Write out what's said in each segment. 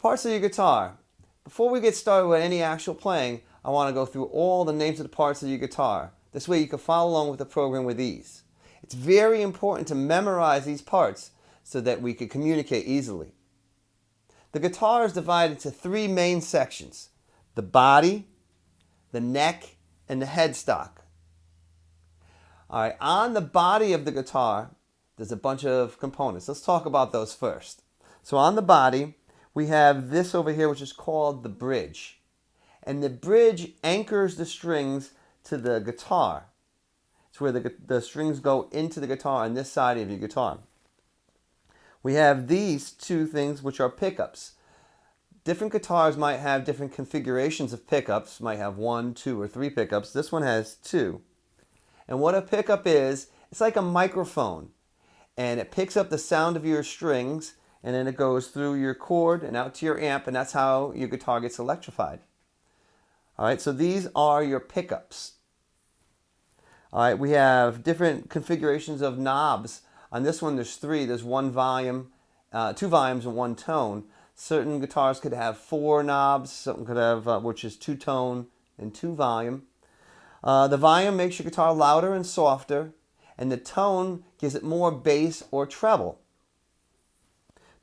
Parts of your guitar. Before we get started with any actual playing, I want to go through all the names of the parts of your guitar. This way you can follow along with the program with ease. It's very important to memorize these parts so that we can communicate easily. The guitar is divided into three main sections: the body, the neck, and the headstock. Alright, on the body of the guitar, there's a bunch of components. Let's talk about those first. So on the body, we have this over here, which is called the bridge. And the bridge anchors the strings to the guitar. It's where the strings go into the guitar on this side of your guitar. We have these two things, which are pickups. Different guitars might have different configurations of pickups, might have 1, 2, or 3 pickups. This one has 2. And what a pickup is, it's like a microphone. And it picks up the sound of your strings, and then it goes through your cord and out to your amp, and that's how your guitar gets electrified. Alright, so these are your pickups. Alright, we have different configurations of knobs. On this one there's 3. There's 1 volume, 2 volumes and 1 tone. Certain guitars could have 4 knobs, some could have, which is 2 tone and 2 volume. The volume makes your guitar louder and softer, and the tone gives it more bass or treble.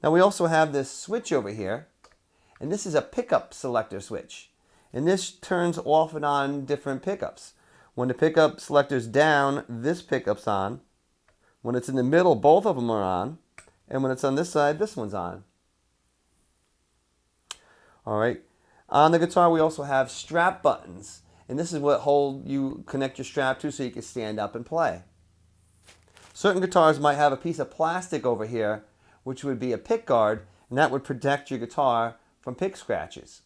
Now we also have this switch over here, and this is a pickup selector switch. And this turns off and on different pickups. When the pickup selector's down, this pickup's on. When it's in the middle, both of them are on. And when it's on this side, this one's on. Alright, on the guitar we also have strap buttons. And this is what you connect your strap to so you can stand up and play. Certain guitars might have a piece of plastic over here, which would be a pick guard, and that would protect your guitar from pick scratches.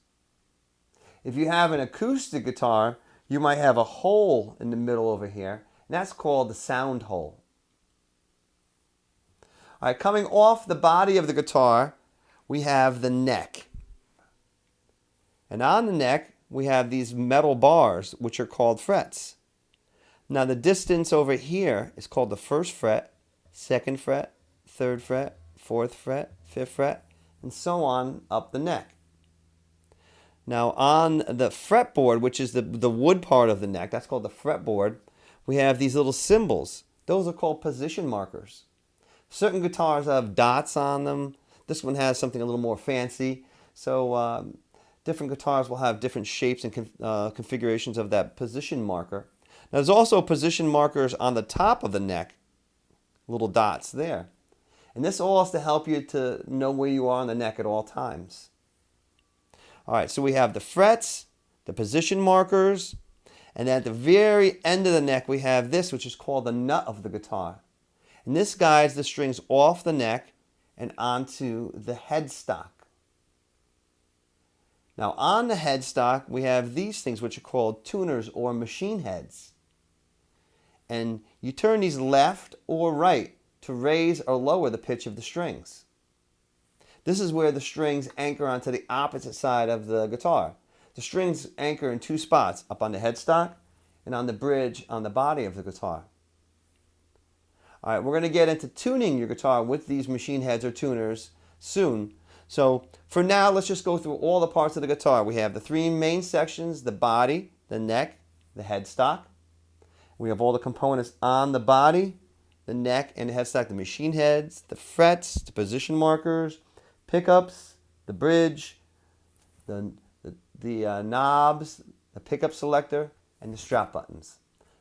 If you have an acoustic guitar, you might have a hole in the middle over here, and that's called the sound hole. Alright, coming off the body of the guitar, we have the neck. And on the neck, we have these metal bars, which are called frets. Now the distance over here is called the 1st fret, 2nd fret, 3rd fret, 4th fret, 5th fret, and so on up the neck. Now on the fretboard, which is the wood part of the neck, that's called the fretboard, we have these little symbols. Those are called position markers. Certain guitars have dots on them. This one has something a little more fancy. So different guitars will have different shapes and configurations of that position marker. Now there's also position markers on the top of the neck, little dots there. And this all is to help you to know where you are on the neck at all times. Alright, so we have the frets, the position markers, and at the very end of the neck we have this, which is called the nut of the guitar. And this guides the strings off the neck and onto the headstock. Now on the headstock we have these things which are called tuners or machine heads. And you turn these left or right to raise or lower the pitch of the strings. This is where the strings anchor onto the opposite side of the guitar. The strings anchor in 2 spots, up on the headstock and on the bridge on the body of the guitar. Alright, we're going to get into tuning your guitar with these machine heads or tuners soon. So for now, let's just go through all the parts of the guitar. We have the 3 main sections: the body, the neck, the headstock. We have all the components on the body, the neck, and the headstock: the machine heads, the frets, the position markers, pickups, the bridge, the knobs, the pickup selector, and the strap buttons.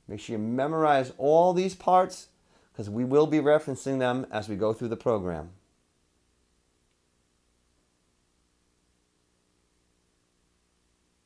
Make sure you memorize all these parts because we will be referencing them as we go through the program.